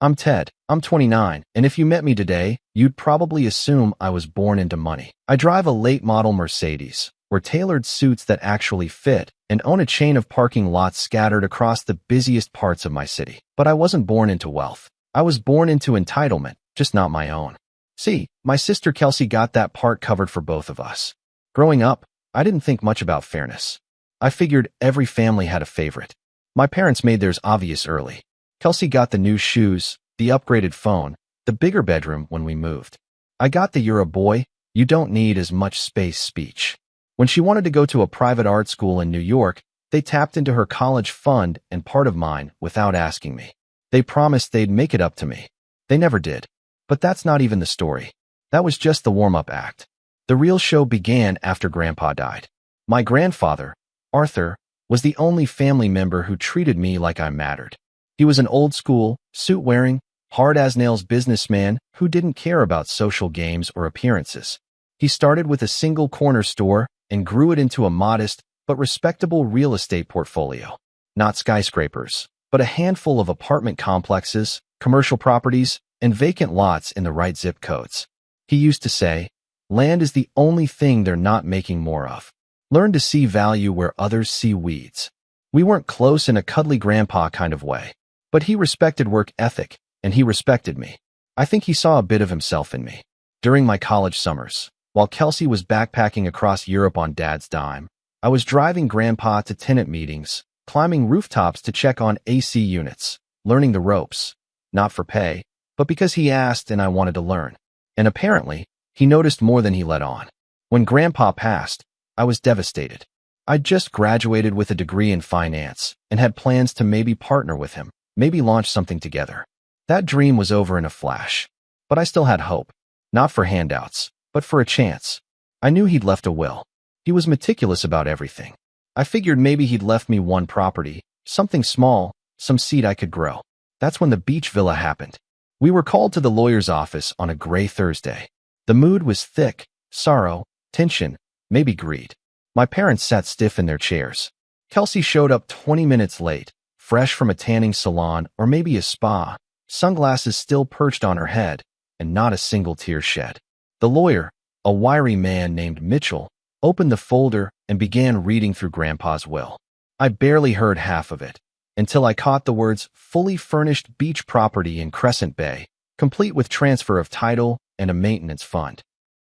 I'm Ted. I'm 29, and if you met me today, you'd probably assume I was born into money. I drive a late-model Mercedes, wear tailored suits that actually fit, and own a chain of parking lots scattered across the busiest parts of my city. But I wasn't born into wealth. I was born into entitlement, just not my own. See, my sister Kelsey got that part covered for both of us. Growing up, I didn't think much about fairness. I figured every family had a favorite. My parents made theirs obvious early. Kelsey got the new shoes, the upgraded phone, the bigger bedroom when we moved. I got the "you're a boy, you don't need as much space" speech. When she wanted to go to a private art school in New York, they tapped into her college fund and part of mine without asking me. They promised they'd make it up to me. They never did. But that's not even the story. That was just the warm-up act. The real show began after Grandpa died. My grandfather, Arthur, was the only family member who treated me like I mattered. He was an old-school, suit-wearing, hard-as-nails businessman who didn't care about social games or appearances. He started with a single corner store and grew it into a modest but respectable real estate portfolio. Not skyscrapers, but a handful of apartment complexes, commercial properties, and vacant lots in the right zip codes. He used to say, "Land is the only thing they're not making more of. Learn to see value where others see weeds." We weren't close in a cuddly grandpa kind of way, but he respected work ethic, and he respected me. I think he saw a bit of himself in me. During my college summers, while Kelsey was backpacking across Europe on Dad's dime, I was driving Grandpa to tenant meetings, climbing rooftops to check on AC units, learning the ropes, not for pay, but because he asked and I wanted to learn. And apparently, he noticed more than he let on. When Grandpa passed, I was devastated. I'd just graduated with a degree in finance and had plans to maybe partner with him, maybe launch something together. That dream was over in a flash. But I still had hope. Not for handouts, but for a chance. I knew he'd left a will. He was meticulous about everything. I figured maybe he'd left me one property, something small, some seed I could grow. That's when the beach villa happened. We were called to the lawyer's office on a gray Thursday. The mood was thick, sorrow, tension, maybe greed. My parents sat stiff in their chairs. Kelsey showed up 20 minutes late, fresh from a tanning salon or maybe a spa, sunglasses still perched on her head, and not a single tear shed. The lawyer, a wiry man named Mitchell, opened the folder and began reading through Grandpa's will. I barely heard half of it, until I caught the words "fully furnished beach property in Crescent Bay, complete with transfer of title and a maintenance fund."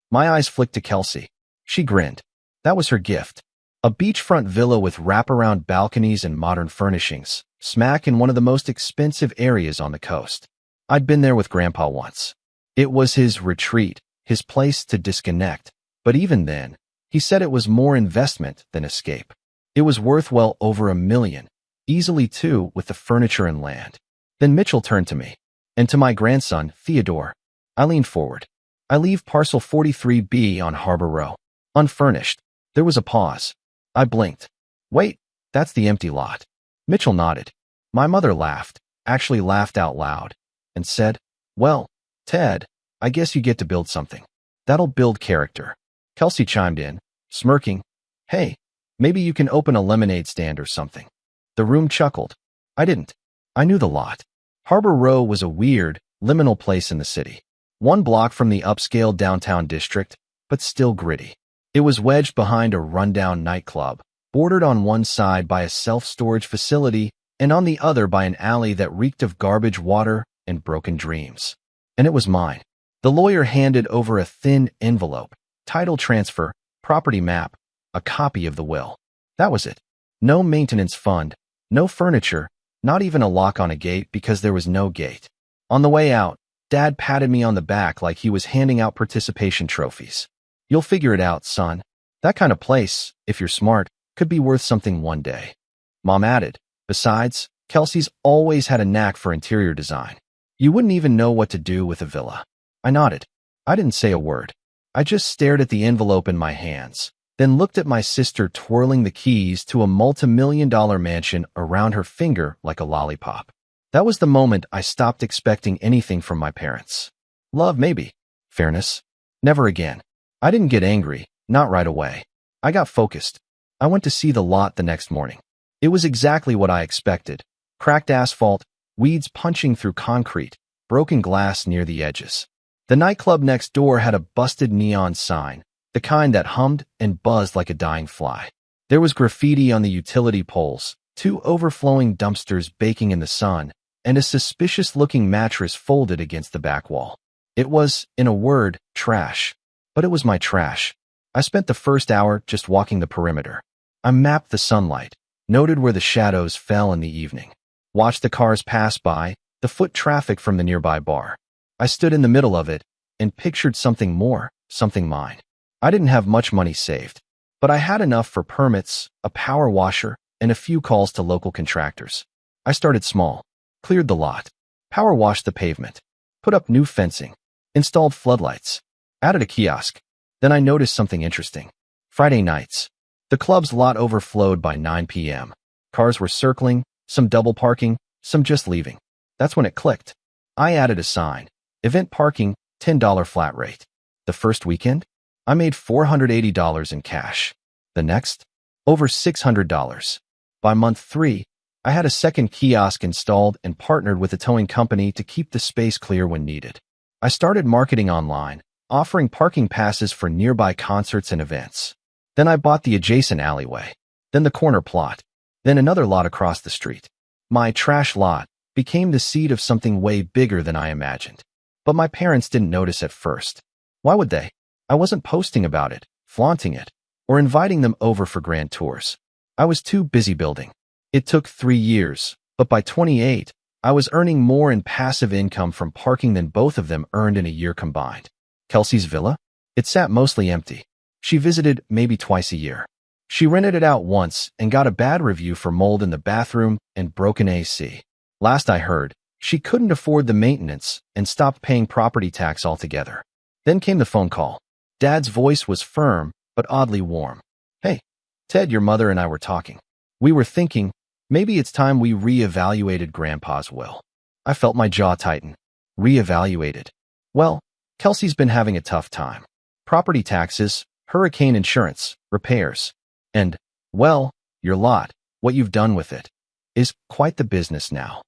My eyes flicked to Kelsey. She grinned. That was her gift. A beachfront villa with wraparound balconies and modern furnishings, smack in one of the most expensive areas on the coast. I'd been there with Grandpa once. It was his retreat, his place to disconnect, but even then, he said it was more investment than escape. It was worth well over $1 million, easily too with the furniture and land. Then Mitchell turned to me, and to my grandson, Theodore. I leaned forward. "I leave parcel 43B on Harbor Row, unfurnished." There was a pause. I blinked. "Wait, that's the empty lot." Mitchell nodded. My mother laughed, actually laughed out loud, and said, "Well, Ted, I guess you get to build something. That'll build character." Kelsey chimed in, smirking. "Hey, maybe you can open a lemonade stand or something." The room chuckled. I didn't. I knew the lot. Harbor Row was a weird, liminal place in the city. 1 block from the upscale downtown district, but still gritty. It was wedged behind a rundown nightclub, bordered on one side by a self-storage facility and on the other by an alley that reeked of garbage water and broken dreams. And it was mine. The lawyer handed over a thin envelope, title transfer, property map, a copy of the will. That was it. No maintenance fund, no furniture, not even a lock on a gate because there was no gate. On the way out, Dad patted me on the back like he was handing out participation trophies. "You'll figure it out, son. That kind of place, if you're smart, could be worth something one day." Mom added, "Besides, Kelsey's always had a knack for interior design. You wouldn't even know what to do with a villa." I nodded. I didn't say a word. I just stared at the envelope in my hands, then looked at my sister twirling the keys to a multi-million-dollar mansion around her finger like a lollipop. That was the moment I stopped expecting anything from my parents. Love, maybe. Fairness? Never again. I didn't get angry, not right away. I got focused. I went to see the lot the next morning. It was exactly what I expected. Cracked asphalt, weeds punching through concrete, broken glass near the edges. The nightclub next door had a busted neon sign, the kind that hummed and buzzed like a dying fly. There was graffiti on the utility poles, 2 overflowing dumpsters baking in the sun, and a suspicious-looking mattress folded against the back wall. It was, in a word, trash. But it was my trash. I spent the first hour just walking the perimeter. I mapped the sunlight, noted where the shadows fell in the evening, watched the cars pass by, the foot traffic from the nearby bar. I stood in the middle of it and pictured something more, something mine. I didn't have much money saved, but I had enough for permits, a power washer, and a few calls to local contractors. I started small, cleared the lot, power washed the pavement, put up new fencing, installed floodlights, added a kiosk. Then I noticed something interesting. Friday nights, the club's lot overflowed by 9 p.m. Cars were circling, some double parking, some just leaving. That's when it clicked. I added a sign. Event parking, $10 flat rate. The first weekend, I made $480 in cash. The next, over $600. By month 3, I had a second kiosk installed and partnered with a towing company to keep the space clear when needed. I started marketing online, offering parking passes for nearby concerts and events. Then I bought the adjacent alleyway, then the corner plot, then another lot across the street. My trash lot became the seed of something way bigger than I imagined. But my parents didn't notice at first. Why would they? I wasn't posting about it, flaunting it, or inviting them over for grand tours. I was too busy building. It took 3 years, but by 28, I was earning more in passive income from parking than both of them earned in a year combined. Kelsey's villa? It sat mostly empty. She visited maybe twice a year. She rented it out once and got a bad review for mold in the bathroom and broken AC. Last I heard, she couldn't afford the maintenance and stopped paying property tax altogether. Then came the phone call. Dad's voice was firm, but oddly warm. Hey, Ted, your mother and I were talking. We were thinking, maybe it's time we re-evaluated Grandpa's will. I felt my jaw tighten. Re-evaluated. Well, Kelsey's been having a tough time. Property taxes, hurricane insurance, repairs. And, well, your lot, what you've done with it, is quite the business now.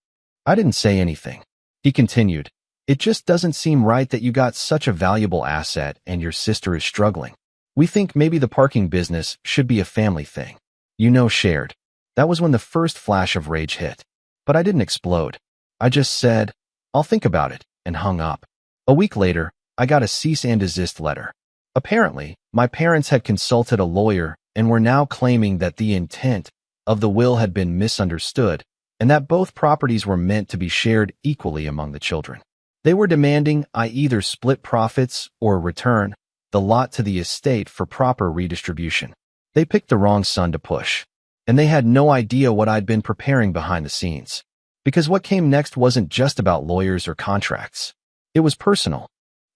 I didn't say anything. He continued, it just doesn't seem right that you got such a valuable asset and your sister is struggling. We think maybe the parking business should be a family thing. Shared. That was when the first flash of rage hit. But I didn't explode. I just said, I'll think about it, and hung up. A week later, I got a cease and desist letter. Apparently, my parents had consulted a lawyer and were now claiming that the intent of the will had been misunderstood and that both properties were meant to be shared equally among the children. They were demanding I either split profits or return the lot to the estate for proper redistribution. They picked the wrong son to push, and they had no idea what I'd been preparing behind the scenes. Because what came next wasn't just about lawyers or contracts. It was personal.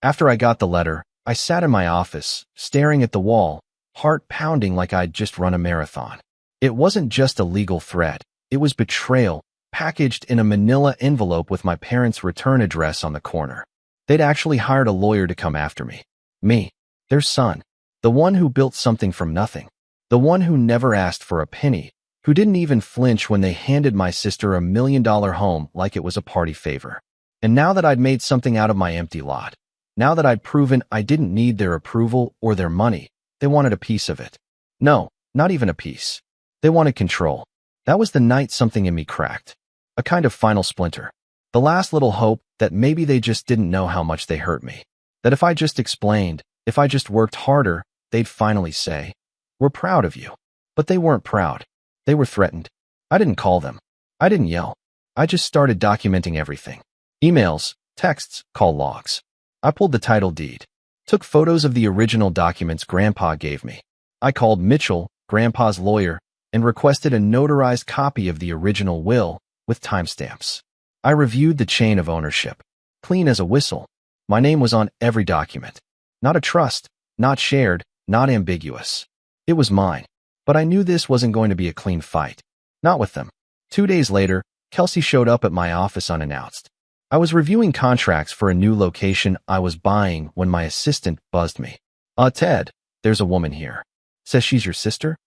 After I got the letter, I sat in my office, staring at the wall, heart pounding like I'd just run a marathon. It wasn't just a legal threat. It was betrayal, packaged in a manila envelope with my parents' return address on the corner. They'd actually hired a lawyer to come after me. Me, their son, the one who built something from nothing, the one who never asked for a penny, who didn't even flinch when they handed my sister $1 million home like it was a party favor. And now that I'd made something out of my empty lot, now that I'd proven I didn't need their approval or their money, they wanted a piece of it. No, not even a piece. They wanted control. That was the night something in me cracked. A kind of final splinter. The last little hope that maybe they just didn't know how much they hurt me. That if I just explained, if I just worked harder, they'd finally say, we're proud of you. But they weren't proud. They were threatened. I didn't call them. I didn't yell. I just started documenting everything. Emails, texts, call logs. I pulled the title deed. Took photos of the original documents Grandpa gave me. I called Mitchell, Grandpa's lawyer, and requested a notarized copy of the original will with timestamps. I reviewed the chain of ownership. Clean as a whistle. My name was on every document. Not a trust, not shared, not ambiguous. It was mine. But I knew this wasn't going to be a clean fight. Not with them. 2 days later, Kelsey showed up at my office unannounced. I was reviewing contracts for a new location I was buying when my assistant buzzed me. Ted, there's a woman here. Says she's your sister?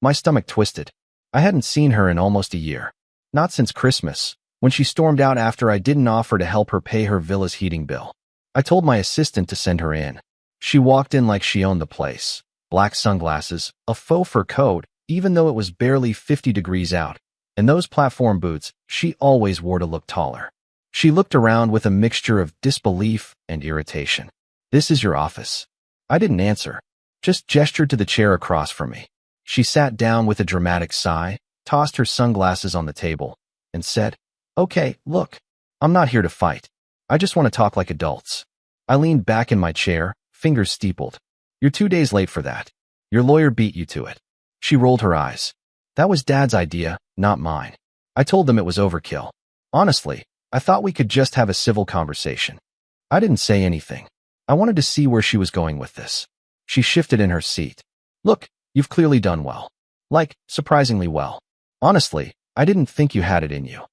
My stomach twisted. I hadn't seen her in almost a year. Not since Christmas, when she stormed out after I didn't offer to help her pay her villa's heating bill. I told my assistant to send her in. She walked in like she owned the place. Black sunglasses, a faux fur coat, even though it was barely 50 degrees out, and those platform boots she always wore to look taller. She looked around with a mixture of disbelief and irritation. "This is your office." I didn't answer, just gestured to the chair across from me. She sat down with a dramatic sigh, tossed her sunglasses on the table, and said, "Okay, look, I'm not here to fight. I just want to talk like adults." I leaned back in my chair, fingers steepled. "You're 2 days late for that. Your lawyer beat you to it." She rolled her eyes. "That was Dad's idea, not mine. I told them it was overkill. Honestly, I thought we could just have a civil conversation." I didn't say anything. I wanted to see where she was going with this. She shifted in her seat. "Look, you've clearly done well. Like, surprisingly well. Honestly, I didn't think you had it in you."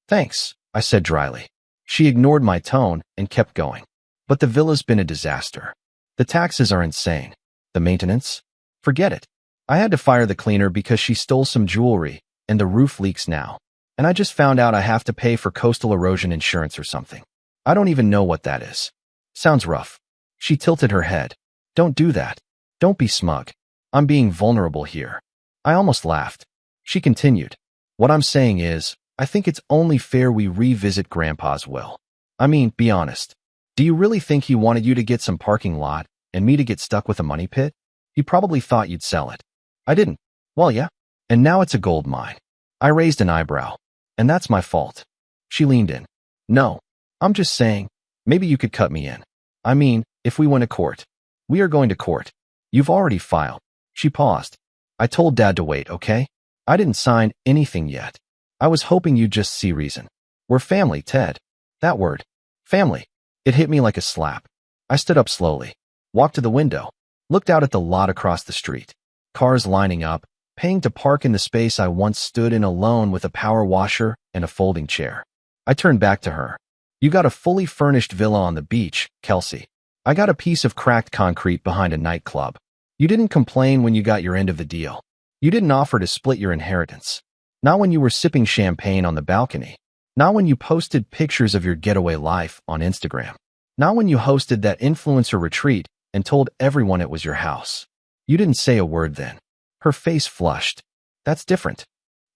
"Thanks," I said dryly. She ignored my tone and kept going. "But the villa's been a disaster. The taxes are insane. The maintenance? Forget it. I had to fire the cleaner because she stole some jewelry, and the roof leaks now. And I just found out I have to pay for coastal erosion insurance or something. I don't even know what that is. Sounds rough." She tilted her head. "Don't do that. Don't be smug. I'm being vulnerable here." I almost laughed. She continued, "What I'm saying is, I think it's only fair we revisit Grandpa's will. I mean, be honest. Do you really think he wanted you to get some parking lot and me to get stuck with a money pit? He probably thought you'd sell it." I didn't. "Well, yeah. And now it's a gold mine." I raised an eyebrow. "And that's my fault." She leaned in. "No, I'm just saying, maybe you could cut me in. I mean, if we went to court." "We are going to court. You've already filed." She paused. "I told Dad to wait, okay? I didn't sign anything yet. I was hoping you'd just see reason. We're family, Ted." That word, family, it hit me like a slap. I stood up slowly, walked to the window, looked out at the lot across the street. Cars lining up, paying to park in the space I once stood in alone with a power washer and a folding chair. I turned back to her. "You got a fully furnished villa on the beach, Kelsey. I got a piece of cracked concrete behind a nightclub. You didn't complain when you got your end of the deal. You didn't offer to split your inheritance. Not when you were sipping champagne on the balcony. Not when you posted pictures of your getaway life on Instagram. Not when you hosted that influencer retreat and told everyone it was your house. You didn't say a word then." Her face flushed. "That's different."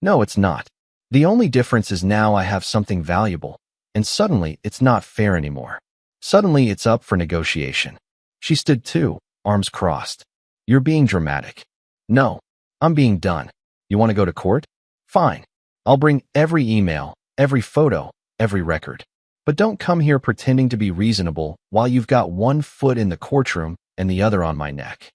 "No, it's not. The only difference is now I have something valuable, and suddenly it's not fair anymore. Suddenly it's up for negotiation." She stood too, arms crossed. "You're being dramatic." "No, I'm being done. You want to go to court? Fine. I'll bring every email, every photo, every record. But don't come here pretending to be reasonable while you've got one foot in the courtroom and the other on my neck."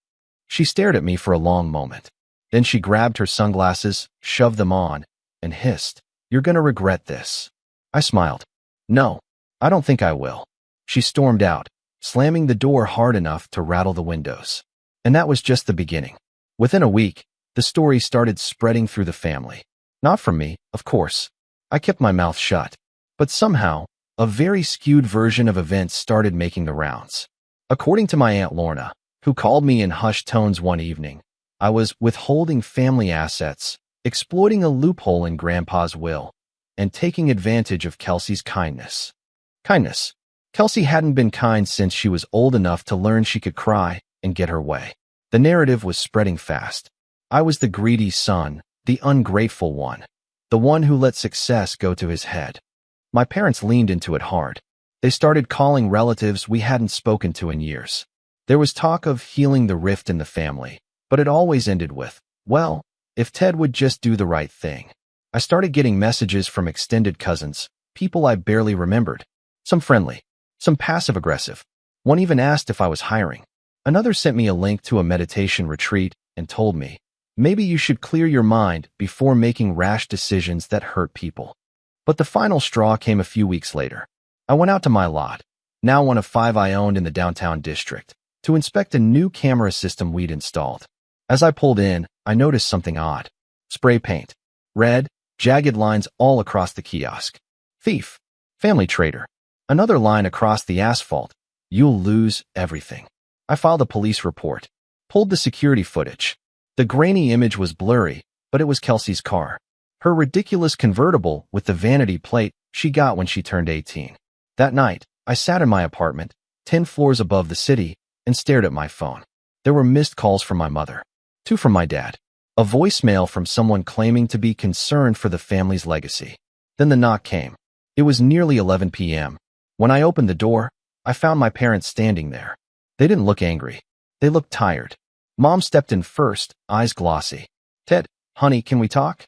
She stared at me for a long moment. Then she grabbed her sunglasses, shoved them on, and hissed, "You're gonna regret this." I smiled. "No, I don't think I will." She stormed out, slamming the door hard enough to rattle the windows. And that was just the beginning. Within a week, the story started spreading through the family. Not from me, of course. I kept my mouth shut. But somehow, a very skewed version of events started making the rounds. According to my Aunt Lorna, who called me in hushed tones one evening, I was withholding family assets, exploiting a loophole in Grandpa's will, and taking advantage of Kelsey's kindness. Kindness. Kelsey hadn't been kind since she was old enough to learn she could cry and get her way. The narrative was spreading fast. I was the greedy son, the ungrateful one, the one who let success go to his head. My parents leaned into it hard. They started calling relatives we hadn't spoken to in years. There was talk of healing the rift in the family, but it always ended with, "Well, if Ted would just do the right thing." I started getting messages from extended cousins, people I barely remembered. Some friendly, some passive-aggressive. One even asked if I was hiring. Another sent me a link to a meditation retreat and told me, "Maybe you should clear your mind before making rash decisions that hurt people." But the final straw came a few weeks later. I went out to my lot, now one of 5 I owned in the downtown district, to inspect a new camera system we'd installed. As I pulled in, I noticed something odd. Spray paint. Red, jagged lines all across the kiosk. Thief. Family trader. Another line across the asphalt. You'll lose everything. I filed a police report. Pulled the security footage. The grainy image was blurry, but it was Kelsey's car. Her ridiculous convertible with the vanity plate she got when she turned 18. That night, I sat in my apartment, 10 floors above the city, and stared at my phone. There were missed calls from my mother, 2 from my dad, a voicemail from someone claiming to be concerned for the family's legacy. Then the knock came. It was nearly 11 p.m. When I opened the door, I found my parents standing there. They didn't look angry. They looked tired. Mom stepped in first, eyes glossy. "Ted, honey, can we talk?"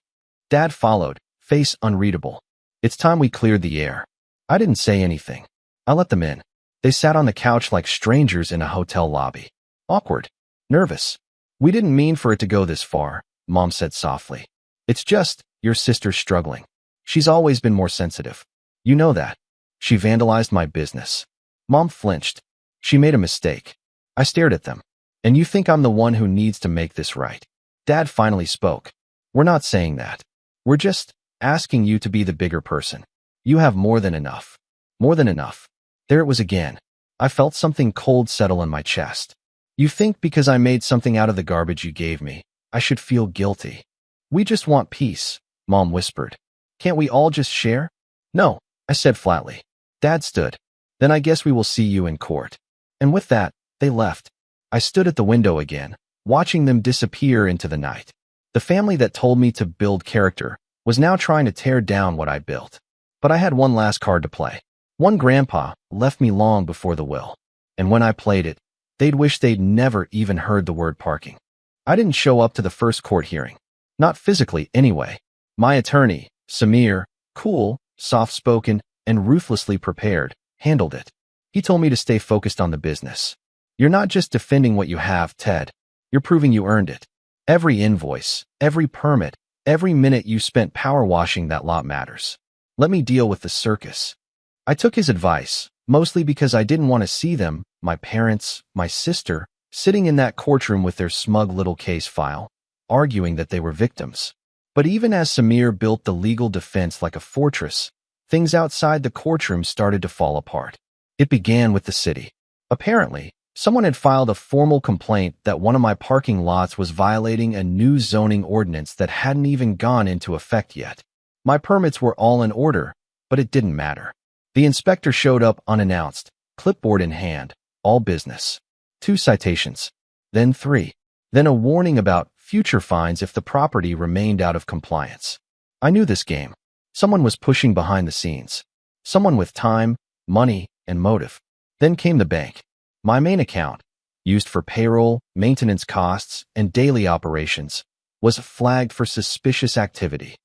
Dad followed, face unreadable. "It's time we cleared the air." I didn't say anything. I let them in. They sat on the couch like strangers in a hotel lobby. Awkward. Nervous. "We didn't mean for it to go this far," Mom said softly. "It's just, your sister's struggling. She's always been more sensitive. You know that. She vandalized my business." Mom flinched. "She made a mistake." I stared at them. "And you think I'm the one who needs to make this right?" Dad finally spoke. "We're not saying that. We're just asking you to be the bigger person. You have more than enough." More than enough. There it was again. I felt something cold settle in my chest. "You think because I made something out of the garbage you gave me, I should feel guilty?" "We just want peace," Mom whispered. "Can't we all just share?" "No," I said flatly. Dad stood. "Then I guess we will see you in court." And with that, they left. I stood at the window again, watching them disappear into the night. The family that told me to build character was now trying to tear down what I built. But I had one last card to play. One grandpa left me long before the will. And when I played it, they'd wish they'd never even heard the word parking. I didn't show up to the first court hearing. Not physically, anyway. My attorney, Samir, cool, soft-spoken, and ruthlessly prepared, handled it. He told me to stay focused on the business. "You're not just defending what you have, Ted. You're proving you earned it. Every invoice, every permit, every minute you spent power washing that lot matters. Let me deal with the circus." I took his advice, mostly because I didn't want to see them, my parents, my sister, sitting in that courtroom with their smug little case file, arguing that they were victims. But even as Samir built the legal defense like a fortress, things outside the courtroom started to fall apart. It began with the city. Apparently, someone had filed a formal complaint that one of my parking lots was violating a new zoning ordinance that hadn't even gone into effect yet. My permits were all in order, but it didn't matter. The inspector showed up unannounced, clipboard in hand, all business. 2 citations. Then 3. Then a warning about future fines if the property remained out of compliance. I knew this game. Someone was pushing behind the scenes. Someone with time, money, and motive. Then came the bank. My main account, used for payroll, maintenance costs, and daily operations, was flagged for suspicious activity.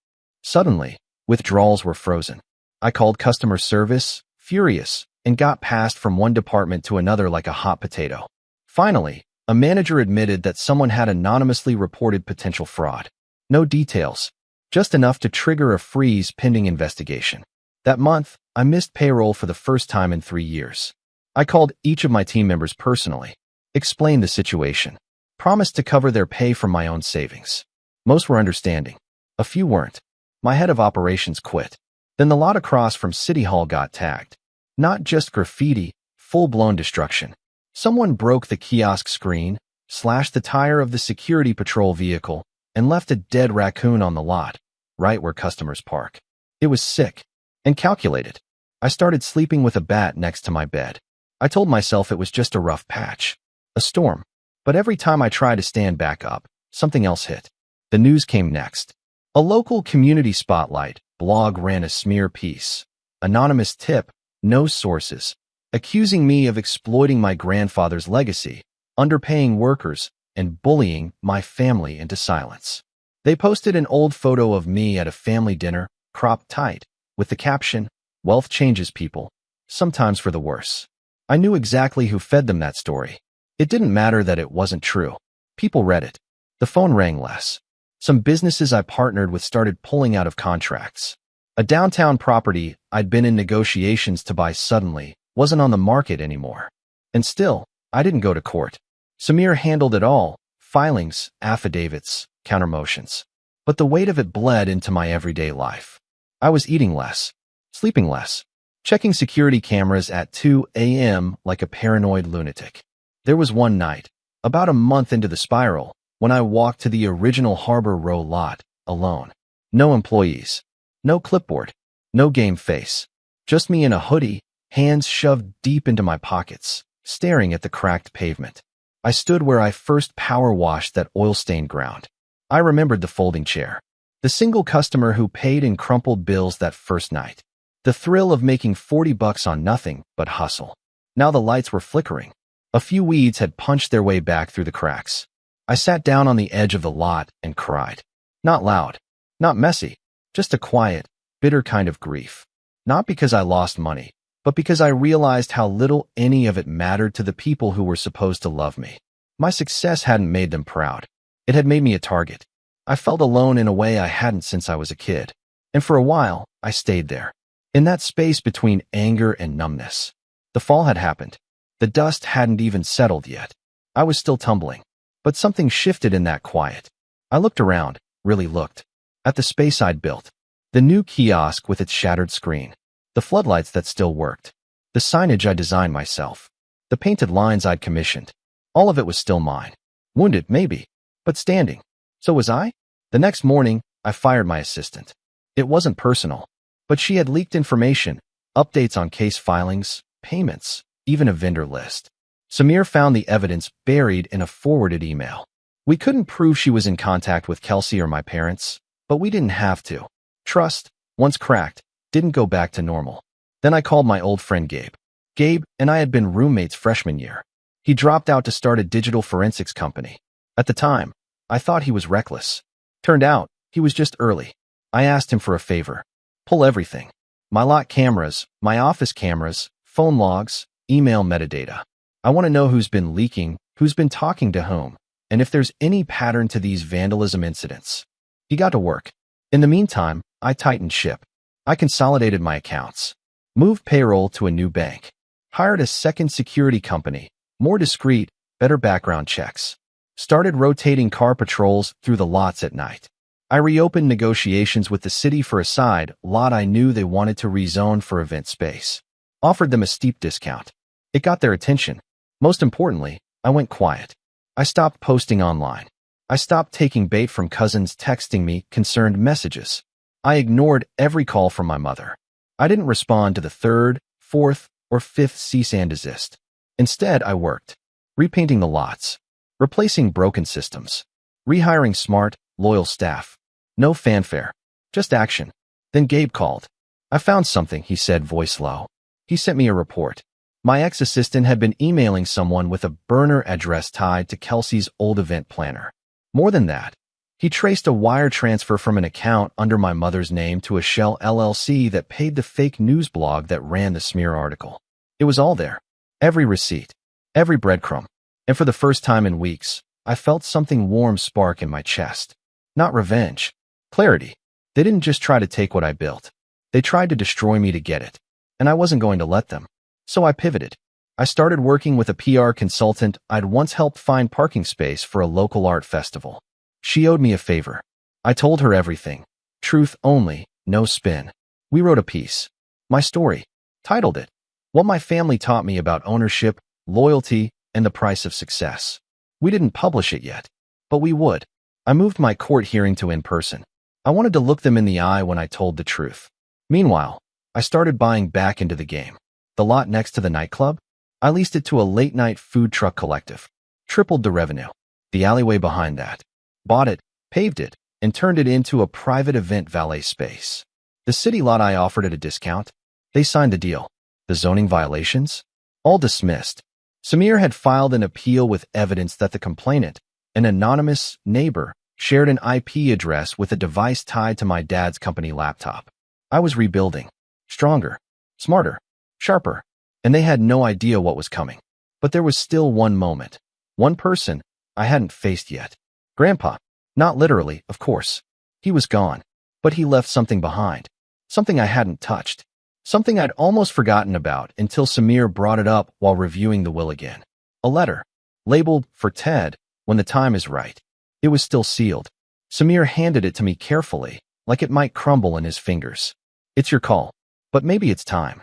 Suddenly, withdrawals were frozen. I called customer service, furious, and got passed from one department to another like a hot potato. Finally, a manager admitted that someone had anonymously reported potential fraud. No details, just enough to trigger a freeze pending investigation. That month, I missed payroll for the first time in 3 years. I called each of my team members personally, explained the situation, promised to cover their pay from my own savings. Most were understanding. A few weren't. My head of operations quit. Then the lot across from City Hall got tagged. Not just graffiti, full-blown destruction. Someone broke the kiosk screen, slashed the tire of the security patrol vehicle, and left a dead raccoon on the lot, right where customers park. It was sick and calculated. I started sleeping with a bat next to my bed. I told myself it was just a rough patch, a storm. But every time I tried to stand back up, something else hit. The news came next. A local community spotlight blog ran a smear piece. Anonymous tip, no sources, accusing me of exploiting my grandfather's legacy, underpaying workers, and bullying my family into silence. They posted an old photo of me at a family dinner, cropped tight, with the caption, "Wealth changes people, sometimes for the worse." I knew exactly who fed them that story. It didn't matter that it wasn't true. People read it. The phone rang less. Some businesses I partnered with started pulling out of contracts. A downtown property I'd been in negotiations to buy suddenly wasn't on the market anymore. And still, I didn't go to court. Samir handled it all, filings, affidavits, countermotions. But the weight of it bled into my everyday life. I was eating less, sleeping less, checking security cameras at 2 a.m. like a paranoid lunatic. There was one night, about a month into the spiral, when I walked to the original Harbor Row lot, alone. No employees. No clipboard. No game face. Just me in a hoodie, hands shoved deep into my pockets, staring at the cracked pavement. I stood where I first power washed that oil-stained ground. I remembered the folding chair. The single customer who paid in crumpled bills that first night. The thrill of making $40 on nothing but hustle. Now the lights were flickering. A few weeds had punched their way back through the cracks. I sat down on the edge of the lot and cried. Not loud, not messy, just a quiet, bitter kind of grief. Not because I lost money, but because I realized how little any of it mattered to the people who were supposed to love me. My success hadn't made them proud. It had made me a target. I felt alone in a way I hadn't since I was a kid. And for a while, I stayed there. In that space between anger and numbness. The fall had happened. The dust hadn't even settled yet. I was still tumbling. But something shifted in that quiet. I looked around, really looked. At the space I'd built. The new kiosk with its shattered screen. The floodlights that still worked. The signage I designed myself. The painted lines I'd commissioned. All of it was still mine. Wounded, maybe, but standing. So was I? The next morning, I fired my assistant. It wasn't personal, but she had leaked information, updates on case filings, payments, even a vendor list. Samir found the evidence buried in a forwarded email. We couldn't prove she was in contact with Kelsey or my parents, but we didn't have to. Trust, once cracked, didn't go back to normal. Then I called my old friend Gabe. Gabe and I had been roommates freshman year. He dropped out to start a digital forensics company. At the time, I thought he was reckless. Turned out, he was just early. I asked him for a favor. Pull everything. My lot cameras, my office cameras, phone logs, email metadata. I want to know who's been leaking, who's been talking to whom, and if there's any pattern to these vandalism incidents. He got to work. In the meantime, I tightened ship. I consolidated my accounts, moved payroll to a new bank, hired a second security company, more discreet, better background checks, started rotating car patrols through the lots at night. I reopened negotiations with the city for a side lot I knew they wanted to rezone for event space. Offered them a steep discount. It got their attention. Most importantly, I went quiet. I stopped posting online. I stopped taking bait from cousins texting me concerned messages. I ignored every call from my mother. I didn't respond to the third, fourth, or fifth cease and desist. Instead, I worked. Repainting the lots. Replacing broken systems. Rehiring smart, loyal staff. No fanfare. Just action. Then Gabe called. I found something, he said, voice low. He sent me a report. My ex-assistant had been emailing someone with a burner address tied to Kelsey's old event planner. More than that, he traced a wire transfer from an account under my mother's name to a shell LLC that paid the fake news blog that ran the smear article. It was all there. Every receipt. Every breadcrumb. And for the first time in weeks, I felt something warm spark in my chest. Not revenge. Clarity. They didn't just try to take what I built. They tried to destroy me to get it. And I wasn't going to let them. So I pivoted. I started working with a PR consultant I'd once helped find parking space for a local art festival. She owed me a favor. I told her everything. Truth only, no spin. We wrote a piece. My story. Titled it, What My Family Taught Me About Ownership, Loyalty, and the Price of Success. We didn't publish it yet, but we would. I moved my court hearing to in person. I wanted to look them in the eye when I told the truth. Meanwhile, I started buying back into the game. The lot next to the nightclub? I leased it to a late-night food truck collective. Tripled the revenue. The alleyway behind that. Bought it, paved it, and turned it into a private event valet space. The city lot I offered at a discount. They signed the deal. The zoning violations? All dismissed. Samir had filed an appeal with evidence that the complainant, an anonymous neighbor, shared an IP address with a device tied to my dad's company laptop. I was rebuilding. Stronger. Smarter. Sharper. And they had no idea what was coming. But there was still one moment. One person I hadn't faced yet. Grandpa. Not literally, of course. He was gone. But he left something behind. Something I hadn't touched. Something I'd almost forgotten about until Samir brought it up while reviewing the will again. A letter. Labeled, for Ted, when the time is right. It was still sealed. Samir handed it to me carefully, like it might crumble in his fingers. It's your call. But maybe it's time.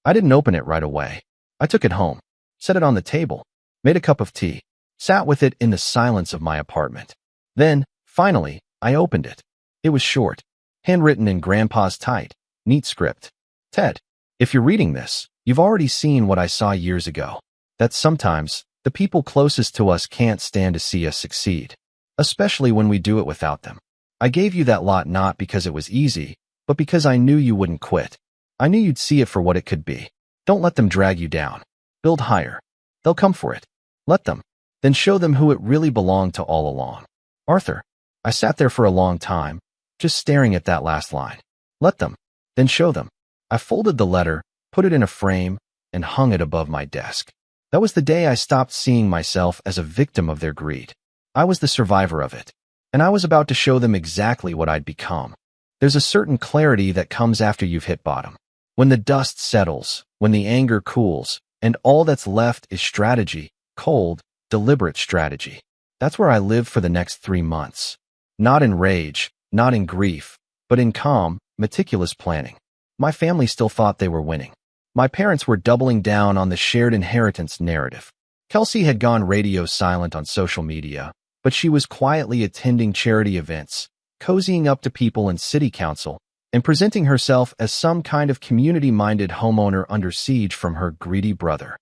I didn't open it right away. I took it home, set it on the table, made a cup of tea, sat with it in the silence of my apartment. Then, finally, I opened it. It was short, handwritten in Grandpa's type, Neat script. Ted, if you're reading this, you've already seen what I saw years ago. That sometimes, the people closest to us can't stand to see us succeed. Especially when we do it without them. I gave you that lot not because it was easy, but because I knew you wouldn't quit. I knew you'd see it for what it could be. Don't let them drag you down. Build higher. They'll come for it. Let them. Then show them who it really belonged to all along. Arthur. I sat there for a long time, just staring at that last line. Let them. Then show them. I folded the letter, put it in a frame, and hung it above my desk. That was the day I stopped seeing myself as a victim of their greed. I was the survivor of it, and I was about to show them exactly what I'd become. There's a certain clarity that comes after you've hit bottom. When the dust settles, when the anger cools, and all that's left is strategy, cold, deliberate strategy. That's where I lived for the next 3 months. Not in rage, not in grief, but in calm, meticulous planning. My family still thought they were winning. My parents were doubling down on the shared inheritance narrative. Kelsey had gone radio silent on social media, but she was quietly attending charity events, cozying up to people in city council, and presenting herself as some kind of community-minded homeowner under siege from her greedy brother.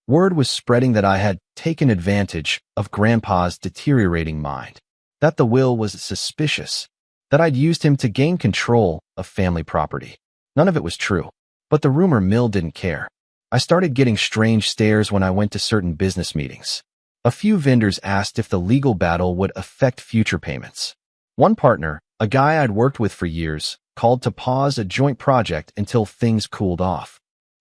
Word was spreading that I had taken advantage of Grandpa's deteriorating mind, that the will was suspicious, that I'd used him to gain control of family property. None of it was true, but the rumor mill didn't care. I started getting strange stares when I went to certain business meetings. A few vendors asked if the legal battle would affect future payments. One partner, a guy I'd worked with for years, called to pause a joint project until things cooled off.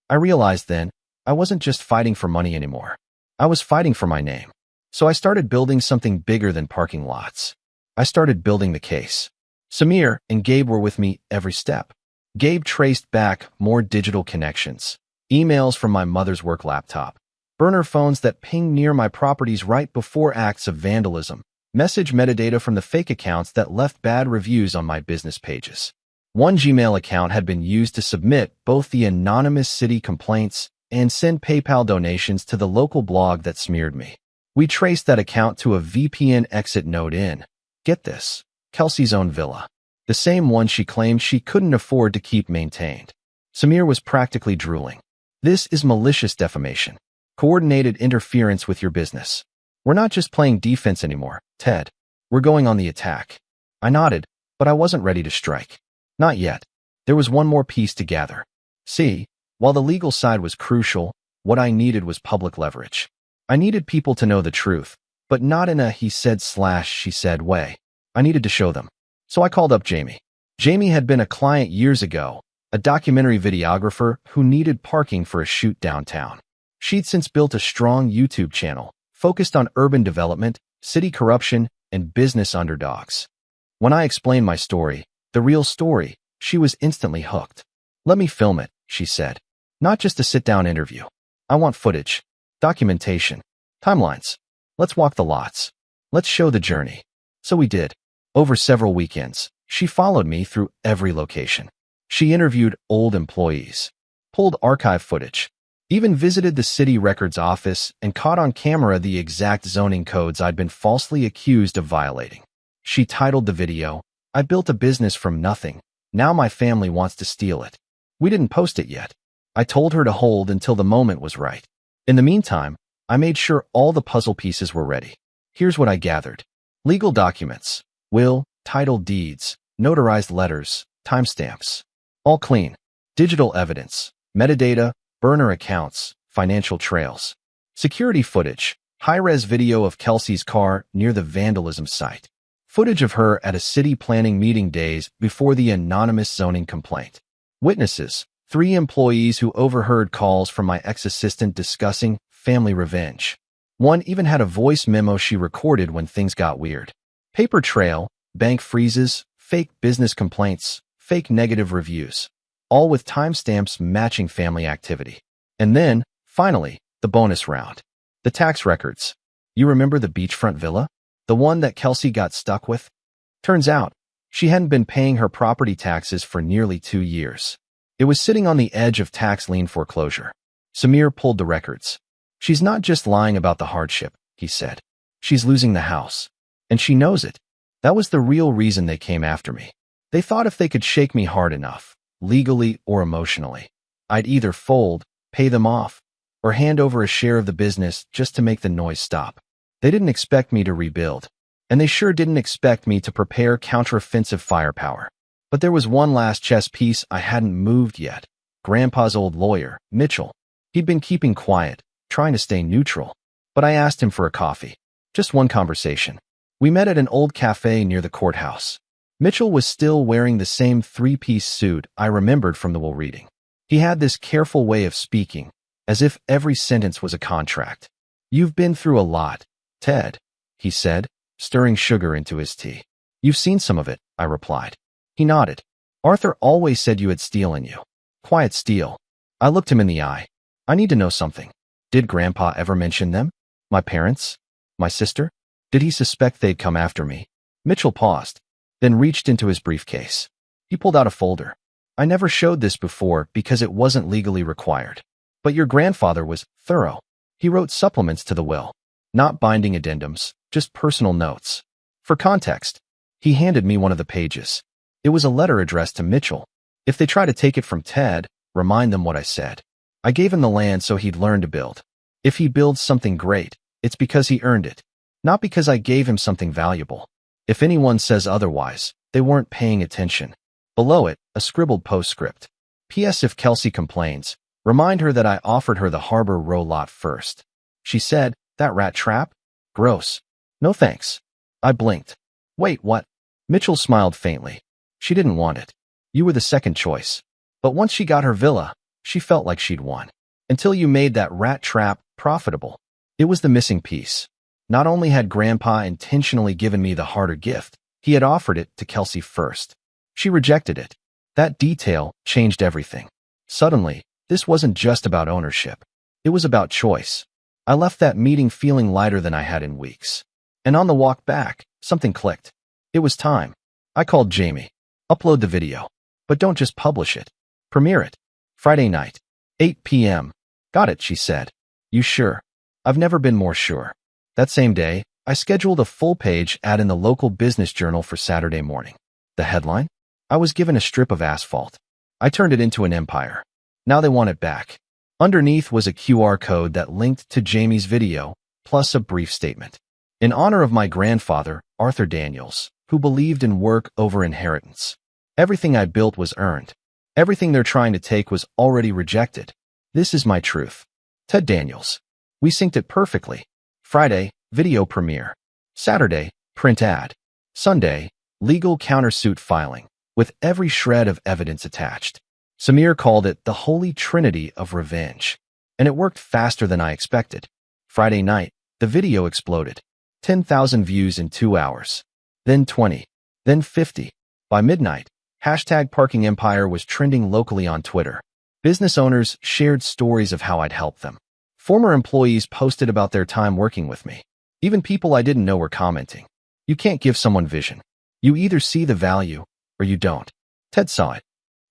I realized then, I wasn't just fighting for money anymore. I was fighting for my name. So I started building something bigger than parking lots. I started building the case. Samir and Gabe were with me every step. Gabe traced back more digital connections, emails from my mother's work laptop, burner phones that pinged near my properties right before acts of vandalism, message metadata from the fake accounts that left bad reviews on my business pages. One Gmail account had been used to submit both the anonymous city complaints and send PayPal donations to the local blog that smeared me. We traced that account to a VPN exit node in, get this, Kelsey's own villa. The same one she claimed she couldn't afford to keep maintained. Samir was practically drooling. This is malicious defamation. Coordinated interference with your business. We're not just playing defense anymore, Ted. We're going on the attack. I nodded, but I wasn't ready to strike. Not yet. There was one more piece to gather. See, while the legal side was crucial, what I needed was public leverage. I needed people to know the truth, but not in a he said/she said way. I needed to show them. So I called up Jamie. Jamie had been a client years ago, a documentary videographer who needed parking for a shoot downtown. She'd since built a strong YouTube channel, focused on urban development, city corruption, and business underdogs. When I explained my story, the real story, she was instantly hooked. Let me film it, she said. Not just a sit-down interview. I want footage, documentation, timelines. Let's walk the lots. Let's show the journey. So we did. Over several weekends, she followed me through every location. She interviewed old employees, pulled archive footage, even visited the city records office and caught on camera the exact zoning codes I'd been falsely accused of violating. She titled the video, "I built a business from nothing. Now my family wants to steal it." We didn't post it yet. I told her to hold until the moment was right. In the meantime, I made sure all the puzzle pieces were ready. Here's what I gathered. Legal documents. Will, title deeds, notarized letters, timestamps. All clean. Digital evidence, metadata, burner accounts, financial trails. Security footage, high-res video of Kelsey's car near the vandalism site. Footage of her at a city planning meeting days before the anonymous zoning complaint. Witnesses, 3 employees who overheard calls from my ex-assistant discussing family revenge. One even had a voice memo she recorded when things got weird. Paper trail, bank freezes, fake business complaints, fake negative reviews, all with timestamps matching family activity. And then, finally, the bonus round. The tax records. You remember the beachfront villa? The one that Kelsey got stuck with? Turns out, she hadn't been paying her property taxes for nearly 2 years. It was sitting on the edge of tax lien foreclosure. Samir pulled the records. She's not just lying about the hardship, he said. She's losing the house. And she knows it. That was the real reason they came after me. They thought if they could shake me hard enough, legally or emotionally. I'd either fold, pay them off, or hand over a share of the business just to make the noise stop. They didn't expect me to rebuild, and they sure didn't expect me to prepare counteroffensive firepower. But there was one last chess piece I hadn't moved yet. Grandpa's old lawyer, Mitchell. He'd been keeping quiet, trying to stay neutral. But I asked him for a coffee. Just one conversation. We met at an old cafe near the courthouse. Mitchell was still wearing the same three-piece suit I remembered from the will reading. He had this careful way of speaking, as if every sentence was a contract. "You've been through a lot, Ted," he said, stirring sugar into his tea. "You've seen some of it," I replied. He nodded. "Arthur always said you had steel in you." "Quiet steel." I looked him in the eye. "I need to know something. Did Grandpa ever mention them? My parents? My sister? Did he suspect they'd come after me?" Mitchell paused, then reached into his briefcase. He pulled out a folder. "I never showed this before because it wasn't legally required. But your grandfather was thorough. He wrote supplements to the will. Not binding addendums, just personal notes. For context, he handed me one of the pages. It was a letter addressed to Mitchell. If they try to take it from Ted, remind them what I said. I gave him the land so he'd learn to build. If he builds something great, it's because he earned it, not because I gave him something valuable. If anyone says otherwise, they weren't paying attention." Below it, a scribbled postscript. "P.S. If Kelsey complains, remind her that I offered her the Harbor Row lot first." She said, "That rat trap? Gross. No thanks." I blinked. "Wait, what?" Mitchell smiled faintly. "She didn't want it. You were the second choice. But once she got her villa, she felt like she'd won. Until you made that rat trap profitable. It was the missing piece. Not only had Grandpa intentionally given me the harder gift, he had offered it to Kelsey first. She rejected it. That detail changed everything. Suddenly, this wasn't just about ownership. It was about choice. I left that meeting feeling lighter than I had in weeks. And on the walk back, something clicked. It was time. I called Jamie. "Upload the video. But don't just publish it. Premiere it. Friday night, 8 p.m. "Got it," she said. "You sure?" I've never been more sure. That same day, I scheduled a full-page ad in the local business journal for Saturday morning. The headline? I was given a strip of asphalt. I turned it into an empire. Now they want it back. Underneath was a QR code that linked to Jamie's video, plus a brief statement. "In honor of my grandfather, Arthur Daniels, who believed in work over inheritance. Everything I built was earned. Everything they're trying to take was already rejected. This is my truth. Ted Daniels." We synced it perfectly. Friday, video premiere. Saturday, print ad. Sunday, legal countersuit filing, with every shred of evidence attached. Samir called it the holy trinity of revenge. And it worked faster than I expected. Friday night, the video exploded. 10,000 views in 2 hours. Then 20. Then 50. By midnight, #ParkingEmpire was trending locally on Twitter. Business owners shared stories of how I'd helped them. Former employees posted about their time working with me. Even people I didn't know were commenting. You can't give someone vision. You either see the value, or you don't. Ted saw it.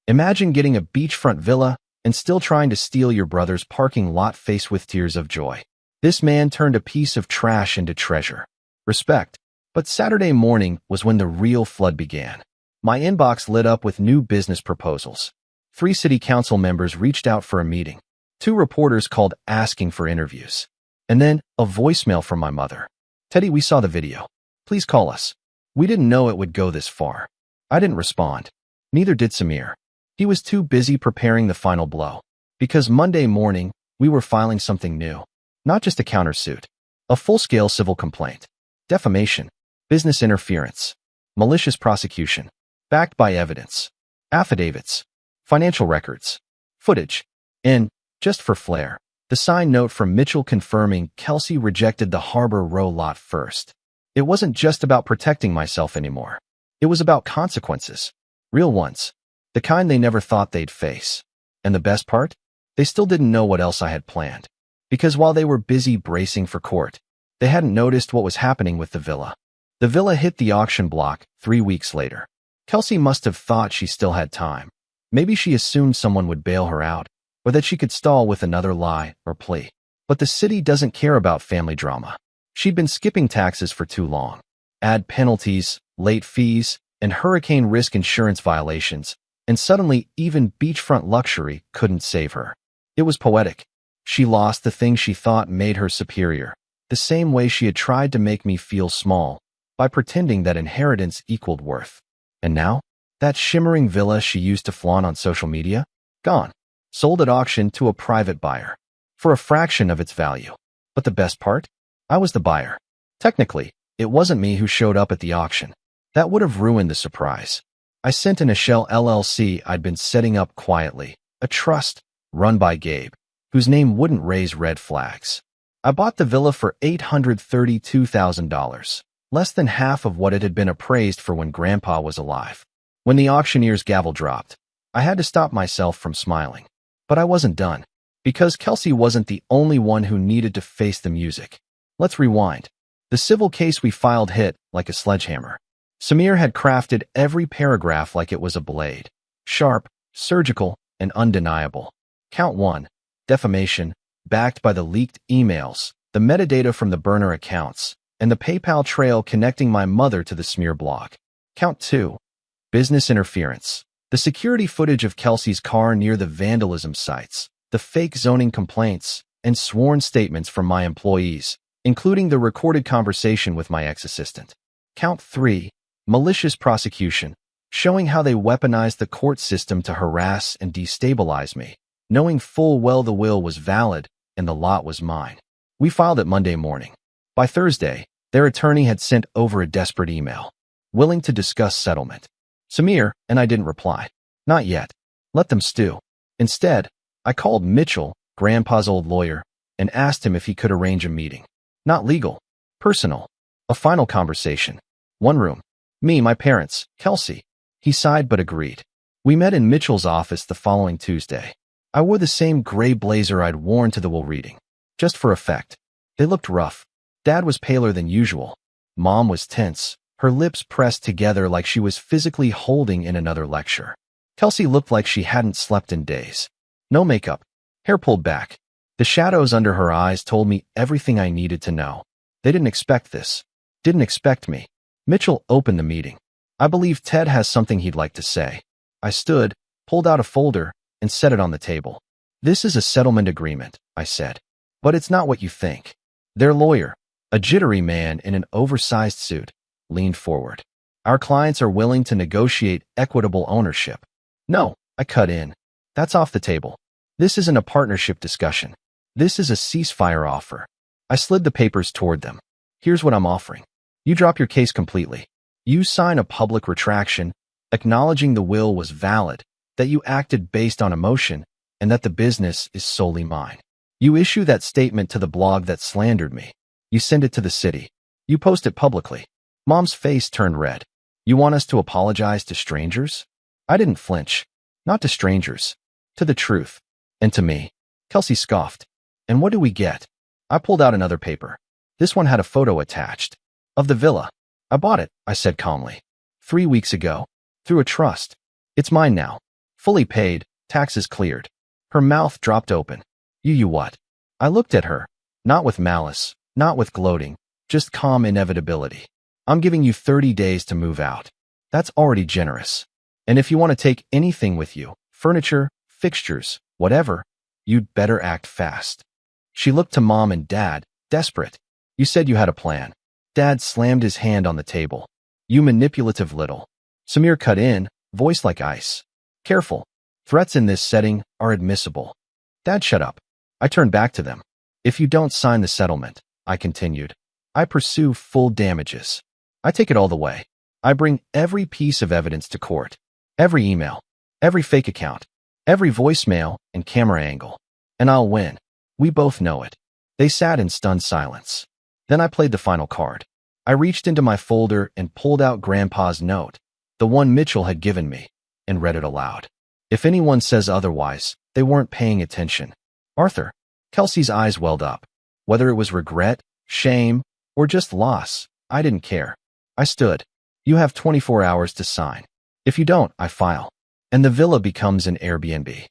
Imagine getting a beachfront villa and still trying to steal your brother's parking lot faced with tears of joy. This man turned a piece of trash into treasure. Respect. But Saturday morning was when the real flood began. My inbox lit up with new business proposals. 3 city council members reached out for a meeting. 2 reporters called asking for interviews. And then a voicemail from my mother. "Teddy, we saw the video. Please call us. We didn't know it would go this far." I didn't respond. Neither did Samir. He was too busy preparing the final blow. Because Monday morning, we were filing something new. Not just a countersuit. A full-scale civil complaint. Defamation. Business interference. Malicious prosecution. Backed by evidence. Affidavits. Financial records. Footage. And, just for flair, the signed note from Mitchell confirming Kelsey rejected the Harbor Row lot first. It wasn't just about protecting myself anymore. It was about consequences. Real ones. The kind they never thought they'd face. And the best part? They still didn't know what else I had planned. Because while they were busy bracing for court, they hadn't noticed what was happening with the villa. The villa hit the auction block 3 weeks later. Kelsey must have thought she still had time. Maybe she assumed someone would bail her out, or that she could stall with another lie or plea. But the city doesn't care about family drama. She'd been skipping taxes for too long. Add penalties, late fees, and hurricane risk insurance violations, and suddenly even beachfront luxury couldn't save her. It was poetic. She lost the thing she thought made her superior, the same way she had tried to make me feel small, by pretending that inheritance equaled worth. And now, that shimmering villa she used to flaunt on social media? Gone. Sold at auction to a private buyer. For a fraction of its value. But the best part? I was the buyer. Technically, it wasn't me who showed up at the auction. That would have ruined the surprise. I sent in a shell LLC I'd been setting up quietly, a trust, run by Gabe, whose name wouldn't raise red flags. I bought the villa for $832,000, less than half of what it had been appraised for when Grandpa was alive. When the auctioneer's gavel dropped, I had to stop myself from smiling. But I wasn't done, because Kelsey wasn't the only one who needed to face the music. Let's rewind. The civil case we filed hit like a sledgehammer. Samir had crafted every paragraph like it was a blade. Sharp, surgical, and undeniable. Count 1. Defamation, backed by the leaked emails, the metadata from the burner accounts, and the PayPal trail connecting my mother to the smear blog. Count 2. Business interference. The security footage of Kelsey's car near the vandalism sites, the fake zoning complaints, and sworn statements from my employees, including the recorded conversation with my ex-assistant. Count 3. Malicious prosecution, showing how they weaponized the court system to harass and destabilize me, knowing full well the will was valid and the lot was mine. We filed it Monday morning. By Thursday, their attorney had sent over a desperate email, willing to discuss settlement. Samir and I didn't reply. Not yet. Let them stew. Instead, I called Mitchell, Grandpa's old lawyer, and asked him if he could arrange a meeting. Not legal. Personal. A final conversation. One room. Me, my parents, Kelsey. He sighed but agreed. We met in Mitchell's office the following Tuesday. I wore the same gray blazer I'd worn to the will reading, just for effect. They looked rough. Dad was paler than usual. Mom was tense, her lips pressed together like she was physically holding in another lecture. Kelsey looked like she hadn't slept in days. No makeup, hair pulled back. The shadows under her eyes told me everything I needed to know. They didn't expect this. Didn't expect me. Mitchell opened the meeting. I believe Ted has something he'd like to say. I stood, pulled out a folder, and set it on the table. This is a settlement agreement, I said. But it's not what you think. Their lawyer, a jittery man in an oversized suit, leaned forward. Our clients are willing to negotiate equitable ownership. No, I cut in. That's off the table. This isn't a partnership discussion. This is a ceasefire offer. I slid the papers toward them. Here's what I'm offering. You drop your case completely. You sign a public retraction, acknowledging the will was valid, that you acted based on emotion, and that the business is solely mine. You issue that statement to the blog that slandered me. You send it to the city. You post it publicly. Mom's face turned red. You want us to apologize to strangers? I didn't flinch. Not to strangers. To the truth. And to me. Kelsey scoffed. And what do we get? I pulled out another paper. This one had a photo attached. Of the villa. I bought it, I said calmly. 3 weeks ago. Through a trust. It's mine now. Fully paid, taxes cleared. Her mouth dropped open. You what? I looked at her. Not with malice, not with gloating, just calm inevitability. I'm giving you 30 days to move out. That's already generous. And if you want to take anything with you, furniture, fixtures, whatever, you'd better act fast. She looked to Mom and Dad, desperate. You said you had a plan. Dad slammed his hand on the table. You manipulative little. Samir cut in, voice like ice. Careful. Threats in this setting are admissible. Dad, shut up. I turned back to them. If you don't sign the settlement, I continued, I pursue full damages. I take it all the way. I bring every piece of evidence to court. Every email. Every fake account. Every voicemail and camera angle. And I'll win. We both know it. They sat in stunned silence. Then I played the final card. I reached into my folder and pulled out Grandpa's note, the one Mitchell had given me, and read it aloud. If anyone says otherwise, they weren't paying attention. Arthur. Kelsey's eyes welled up. Whether it was regret, shame, or just loss, I didn't care. I stood. You have 24 hours to sign. If you don't, I file. And the villa becomes an Airbnb.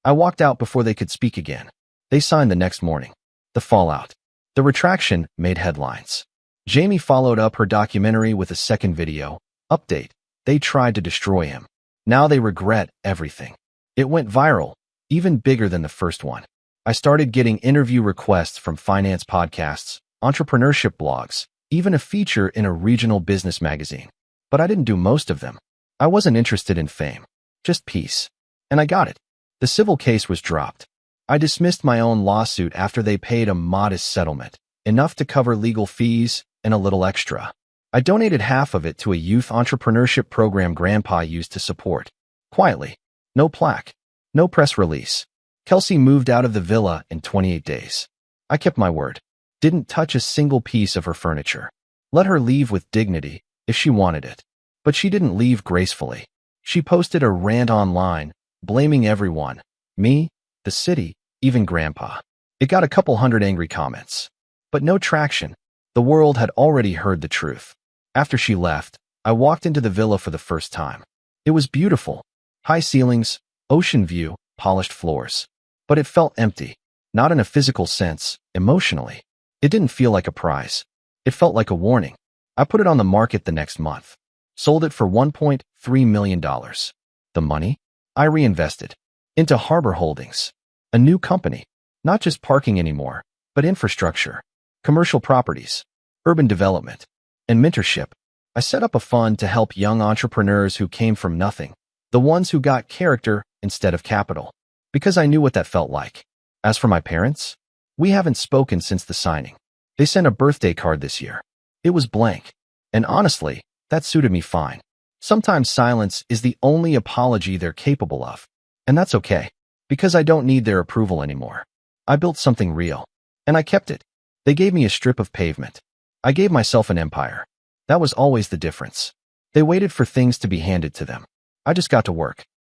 I walked out before they could speak again. They signed the next morning. The fallout. The retraction made headlines. Jamie followed up her documentary with a second video. Update. They tried to destroy him. Now they regret everything. It went viral, even bigger than the first one. I started getting interview requests from finance podcasts, entrepreneurship blogs, even a feature in a regional business magazine. But I didn't do most of them. I wasn't interested in fame, just peace. And I got it. The civil case was dropped. I dismissed my own lawsuit after they paid a modest settlement, enough to cover legal fees and a little extra. I donated half of it to a youth entrepreneurship program Grandpa used to support. Quietly. No plaque. No press release. Kelsey moved out of the villa in 28 days. I kept my word. Didn't touch a single piece of her furniture. Let her leave with dignity if she wanted it. But she didn't leave gracefully. She posted a rant online, blaming everyone. Me, the city, even Grandpa. It got a couple hundred angry comments. But no traction. The world had already heard the truth. After she left, I walked into the villa for the first time. It was beautiful. High ceilings, ocean view, polished floors. But it felt empty. Not in a physical sense, emotionally. It didn't feel like a prize. It felt like a warning. I put it on the market the next month. Sold it for $1.3 million. The money? I reinvested. Into Harbor Holdings. A new company. Not just parking anymore, but infrastructure, commercial properties, urban development, and mentorship. I set up a fund to help young entrepreneurs who came from nothing, the ones who got character instead of capital, because I knew what that felt like. As for my parents, we haven't spoken since the signing. They sent a birthday card this year. It was blank. And honestly, that suited me fine. Sometimes silence is the only apology they're capable of. And that's okay, because I don't need their approval anymore. I built something real, and I kept it. They gave me a strip of pavement. I gave myself an empire. That was always the difference. They waited for things to be handed to them. I just got to work.